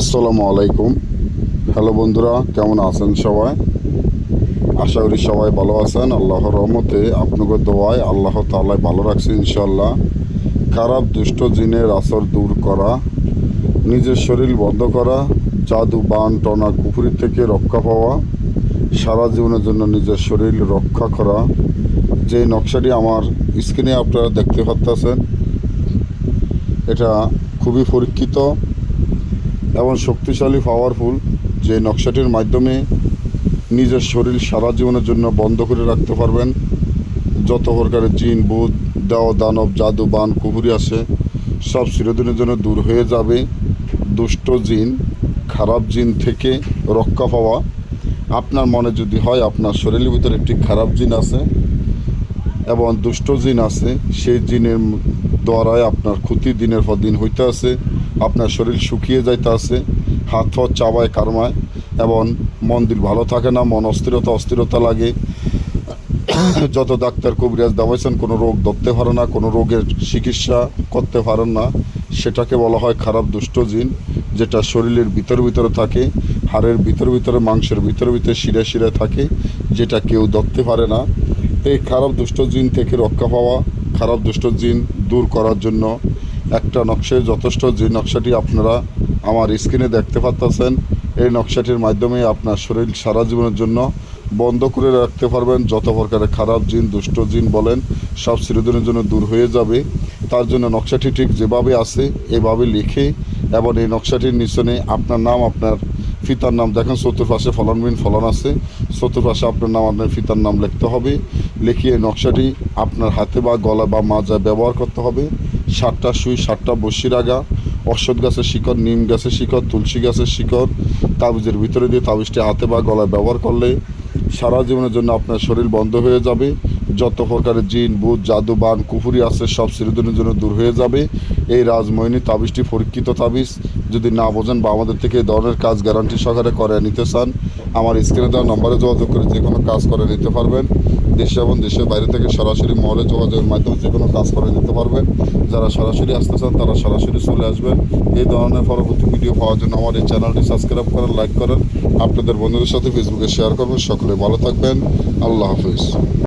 আসসালামু আলাইকুম। হ্যালো বন্ধুরা, কেমন আছেন সবাই? আশা করি সবাই ভালো আছেন। আল্লাহর রহমতে আপনাকে দোয়ায় আল্লাহ তাআলা ভালো রাখছে ইনশাআল্লাহ। খারাপ দুষ্ট জিনের আসর দূর করা, নিজের শরীর বন্ধ করা, জাদু বান টনা কুফরি থেকে রক্ষা পাওয়া, সারা জীবনের জন্য নিজের শরীর রক্ষা করা, যে নকশাটি আমার স্ক্রিনে আপনারা দেখতে পাচ্ছেন, এটা খুবই পরীক্ষিত এবং শক্তিশালী পাওয়ারফুল। যে নকশাটির মাধ্যমে নিজের শরীর সারা জীবনের জন্য বন্ধ করে রাখতে পারবেন। যত প্রকারের জিন ভূত দেও দানব জাদু বান কুহুরি আসে সব চিরদিনের জন্য দূর হয়ে যাবে। দুষ্ট জিন খারাপ জিন থেকে রক্ষা পাওয়া। আপনার মনে যদি হয় আপনার শরীরের ভিতরে একটি খারাপ জিন আছে এবং দুষ্ট জিন আছে, সেই জিনের দ্বারায় আপনার ক্ষতি দিনের পর দিন হইতে আছে, আপনার শরীর শুকিয়ে যাইতে আছে, হাত হাত চাবায় কারমায় এবং মন দিল ভালো থাকে না, মন অস্থিরতা লাগে। যত ডাক্তার কবিরাজ দেওয়াইছেন কোনো রোগ ধরতে পারে না, কোনো রোগের চিকিৎসা করতে পারেন না, সেটাকে বলা হয় খারাপ দুষ্ট জিন, যেটা শরীরের ভিতরে থাকে, হাড়ের ভিতরে মাংসের ভিতরে শিরায় থাকে, যেটা কেউ ধরতে পারে না। এই খারাপ দুষ্ট জিন থেকে রক্ষা পাওয়া, খারাপ দুষ্ট জিন দূর করার জন্য একটা নকশায় যথেষ্ট। যে নকশাটি আপনারা আমার স্ক্রিনে দেখতে পাচ্ছেন, এই নকশাটির মাধ্যমে আপনার শরীর সারা জীবনের জন্য বন্ধ করে রাখতে পারবেন। যত প্রকারের খারাপ জিন দুষ্ট জিন বলেন সব চিরদিনের জন্য দূর হয়ে যাবে। তার জন্য নকশাটি ঠিক যেভাবে আছে এভাবে লিখে এবং এই নকশাটির নিচনে আপনার নাম, আপনার পিতার নাম, দেখেন চতুর্পাশে ফলন আছে, চতুর্পাশে আপনার নাম আপনার পিতার নাম লিখতে হবে। লিখিয়ে নকশাটি আপনার হাতে বা গলা বা মাজায় ব্যবহার করতে হবে। 7টা সুই, 7টা বসির আগা, অশ্বত্থ গাছের শিকড়, নিম গাছের শিকড়, তুলসী গাছের শিকড় তাবিজের ভিতরে দিয়ে তাবিজটি হাতে বা গলায় ব্যবহার করলে সারা জীবনের জন্য আপনার শরীর বন্ধ হয়ে যাবে। যত প্রকারের জিন ভূত জাদু বান কুফুরি আছে সব চিরদিনের জন্য দূর হয়ে যাবে। এই রাজমোহিনী তাবিজটি পরীক্ষিত তাবিজ। যদি না বোঝেন বা আমাদের থেকে এই ধরনের কাজ গ্যারান্টি সহকারে করে নিতে চান, আমার স্ক্রিনে দেওয়া নম্বরে যোগাযোগ করে যে কোনো কাজ করে নিতে পারবেন। দেশে এবং দেশের বাইরে থেকে সরাসরি মহলে যোগাযোগের মাধ্যমে যে কোনো কাজ করে নিতে পারবেন। যারা সরাসরি আসতে চান তারা সরাসরি চলে আসবেন। এই ধরনের পরবর্তী ভিডিও পাওয়ার জন্য আমার এই চ্যানেলটি সাবস্ক্রাইব করেন, লাইক করেন, আপনাদের বন্ধুদের সাথে ফেসবুকে শেয়ার করবেন। সকলে ভালো থাকবেন। আল্লাহ হাফিজ।